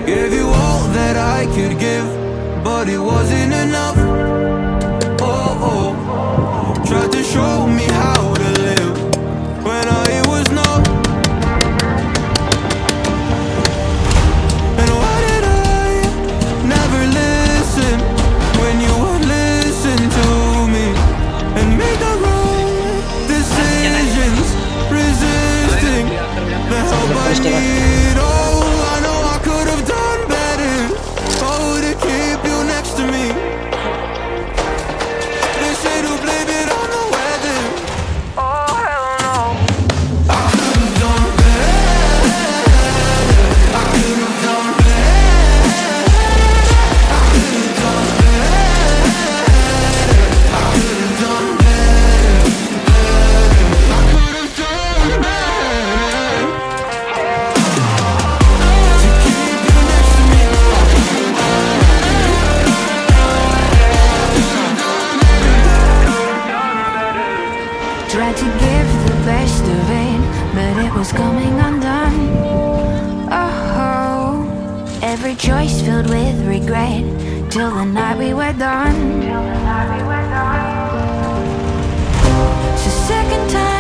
Gave you all that I could give, but it wasn't enough. Oh, oh. Tried to show me how to live when I was numb. And why did I never listen when you would listen to me and make the wrong decisions, resisting the help I need? Oh, I know I could have done better. Oh, to keep you next to me. They say to blame it on the weather. Oh, hell no. I could have done better. I could have done better. I could have done better. I could have done better. I could have done better. To keep you next to me. Tried to give the best of it, but it was coming undone. Oh, every choice filled with regret, till the night we were done. So second time